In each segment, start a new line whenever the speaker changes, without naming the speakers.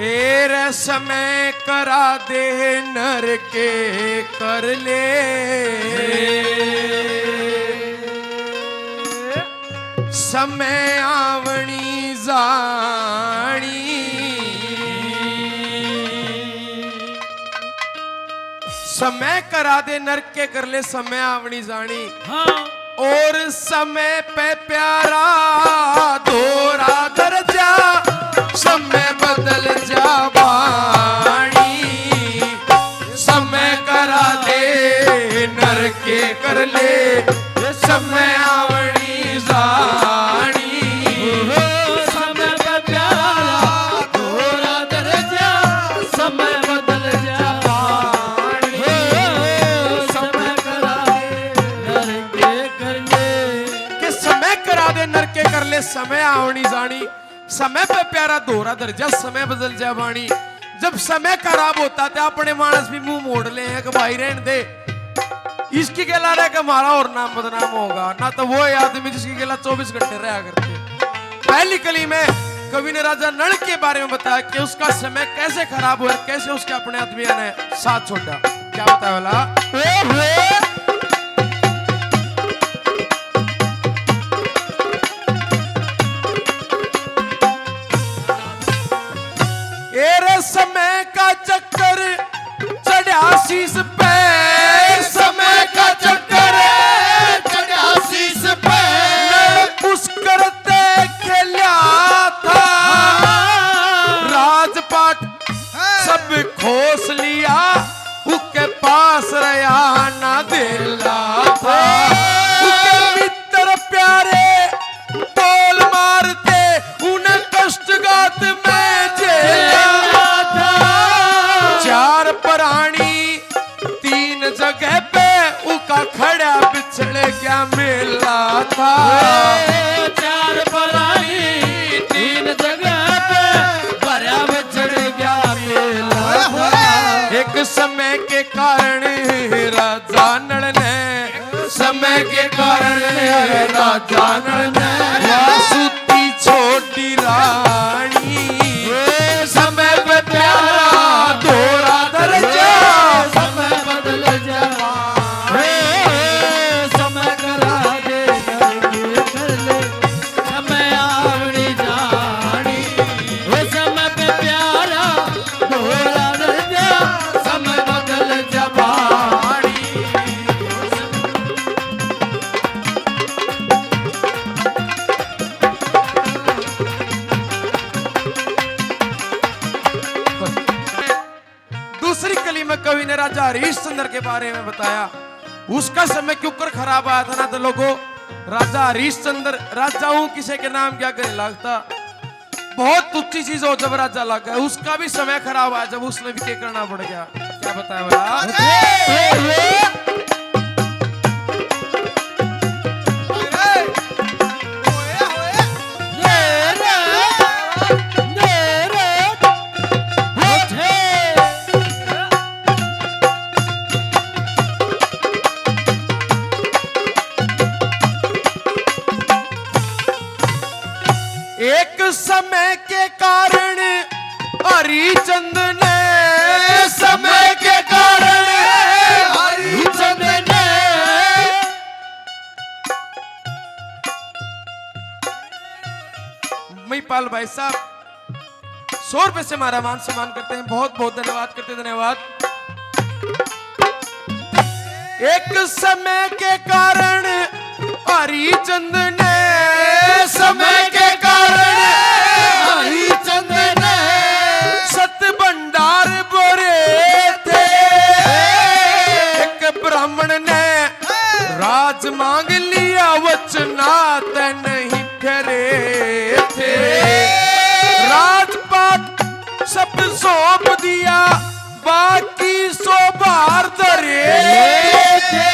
तेरे समय करा दे नर के कर ले, समय आवणी जानी, समय करा दे नर के कर ले, समय आवणी जानी। हाँ। और समय पे प्यारा दोरा दर्जा, समय बदल जा वाणी, समय करा दे नर के कर ले, समय आवणी जानी।
समय पे प्यारा दोरा दर्जा, समय बदल जा वाणी, समय करा दे नर के कर ले,
कि समय करा दे नर के कर ले, समय आवणी जानी। समय पे प्यारा दोहरा दर्जा, समय बदल जा वाणी। जब समय खराब होता था अपने मानस भी मुंह मोड़ ले हैं कि भाई रहने दे, इसकी कहला रहा कि हमारा और नाम बदनाम होगा ना, तो वो आदमी जिसकी कहला 24 घंटे रहा करते। पहली कली में कवि ने राजा नल के बारे में बताया कि उसका समय कैसे खराब हुआ, कैसे उसके अपने आदमियों ने साथ छोड़ा। क्या बताया वाला? समय का चक्कर चढ़ा शीस पे, समय का चक्कर चढ़ा शीस पे, पुष्कर ते खेला था राजपाट, सब खोस लिया उसके पास रहा ना दिला था। उसके मित्र प्यारे बोल मारते, उन्हें कष्टगात में झेला। चार प्राणी तीन जगह पे उका खड़ा बिछड़ गया मेला था।
चार प्राणी तीन जगह पे खड़ा बिछड़ गया मेला था।
एक समय के कारण राजा नल ने, समय के कारण राजा नल ने वासुती छोटी रानी, समय पे प्यारा दोरा दर्जा,
समय बदल जा, समय करा दे नर के कर ले, समय आवनी जानी। समय पे प्यारा दोरा दर्जा, समय बदल जा वाणी।
दूसरी कली में कवि ने राजा हरिश्चंद्र के बारे में बताया, उसका समय क्यों कर खराब आया था ना। तो लोगों, राजा हरिश्चंद्र राजाओं किसी के नाम क्या करे लगता, बहुत ऊंची चीज हो जब राजा लग गया। उसका भी समय खराब आया जब उसने भी क्या करना पड़ गया। क्या बताया वाला? एक समय के कारण हरिचंद ने, समय के कारण हरिचंद ने महिपाल भाई साहब 100 रुपए से हमारा मान सम्मान करते हैं, बहुत बहुत धन्यवाद करते हैं, धन्यवाद। एक समय के कारण हरिचंद ने, समय के कारण हरिचंद ने सत भंडार बोरे थे। एक ब्राह्मण ने राज मांग लिया, वचनात नहीं फेरे थे। राजपाट सब सौंप दिया, बाकी 100 बार धरे थे।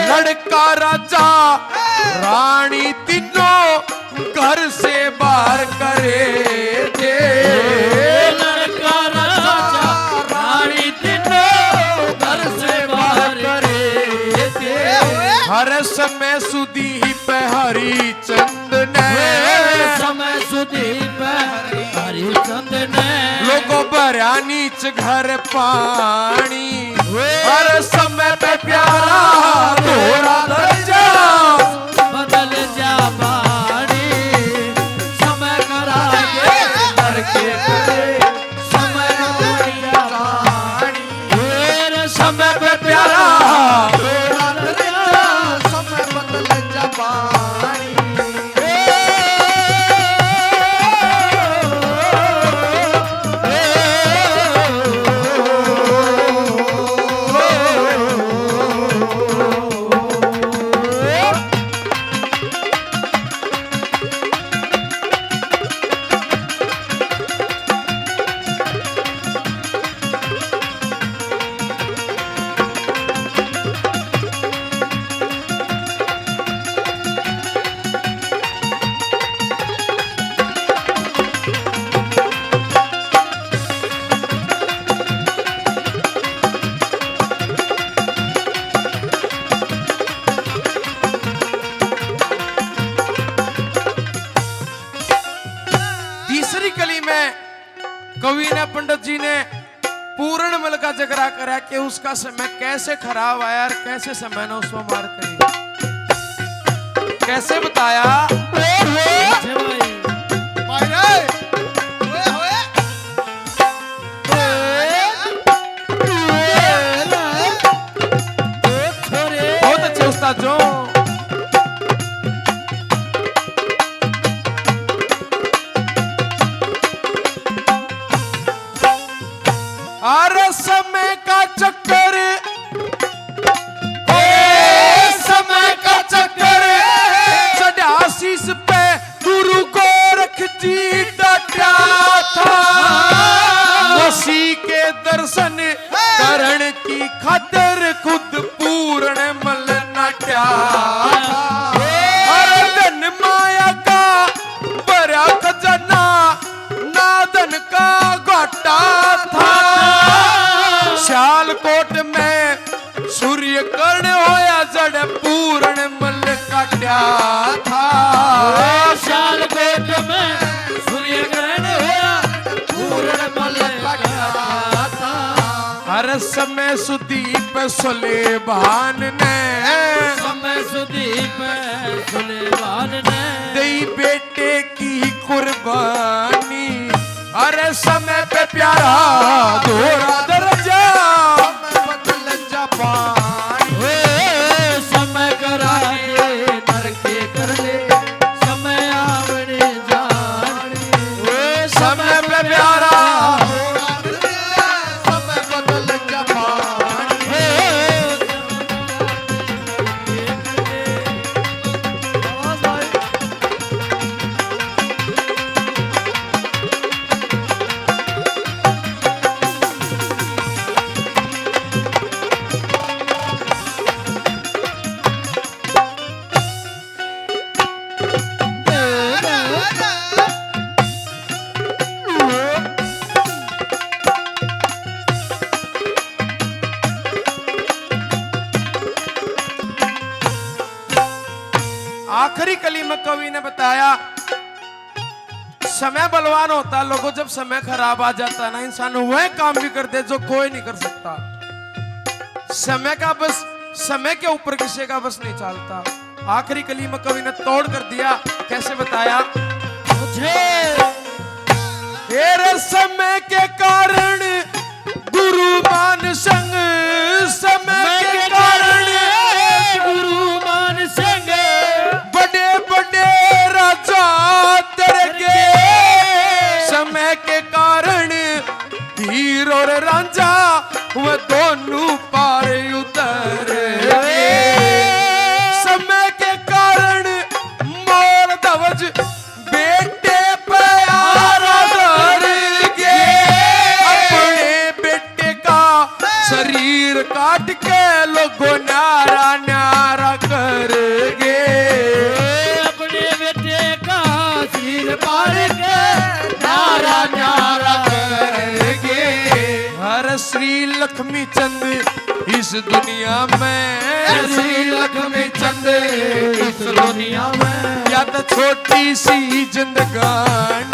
लड़का राजा रानी तीनों घर से बाहर करे थे।
लड़का राजा रानी तीनों घर से बाहर करे थे।
हर समय सुधी पे हरिचंद ने,
समय सुधी पे हरिचंद ने
नीच घर पानी हर समय पे प्यारा दोहरा दर्जा
बदल जा बाणी समय करा दे नरके करे समय बदल जा बाणी
मेरे समय पे प्यारा
दोहरा दर्जा समय बदल जा बाणी
तीसरी कली में कवि ने पंडित जी ने पूर्ण मल का जिक्र करा कि उसका समय कैसे खराब आया और कैसे समय ने उसको मार करी कैसे बताया बहुत अच्छे उस्ताद जो अरे समय का चक्कर समय का चक्कर चढ़ा शीश पे गुरु गोरख जी डटा था उसी के दर्शन करण की खातिर खुद पूर्ण मल नटा अरे धन माया का बड़ा खजाना नादन का घाटा था सियालकोट में सूर्य कर्ण होया जड़ पूर्ण मल काट्या था
सियालकोट में सूर्य ग्रहण होया पूर्ण मल काट्या था
हर समय सुदीप सुलेभान ने
समय सुदीप सुलेभान ने
दई बेटे की कुर्बानी अरे समय पे प्यारा दोहरा दर्जा
समय करा दे नरके कर ले समय आवने जाने
समय पे प्यारा
समय बदल जा पानी
आखिरी कली में कवि ने बताया समय बलवान होता है लोगों जब समय खराब आ जाता है ना इंसान वह काम भी कर दे जो कोई नहीं कर सकता समय का बस समय के ऊपर किसी का बस नहीं चलता आखिरी कली में कवि ने तोड़ कर दिया कैसे बताया
मुझे
तेरे समय के कारण गुरु मान संग समय के कारण
गुरु मान संग
बड़े बड़े राजा तेरे समय के कारण धीर और रांझा वह दोनों पार उतर समय के कारण मोर धवज बेटे पे आराधर के अपने बेटे का शरीर काट के लोगों न्यारा न्यारा कर गे
अपने बेटे का सिर पार के नारा नारा
करेंगे हर श्री लक्ष्मी चंद इस दुनिया में
श्री लक्ष्मी चंद इस दुनिया में
या तो छोटी सी जिंदगानी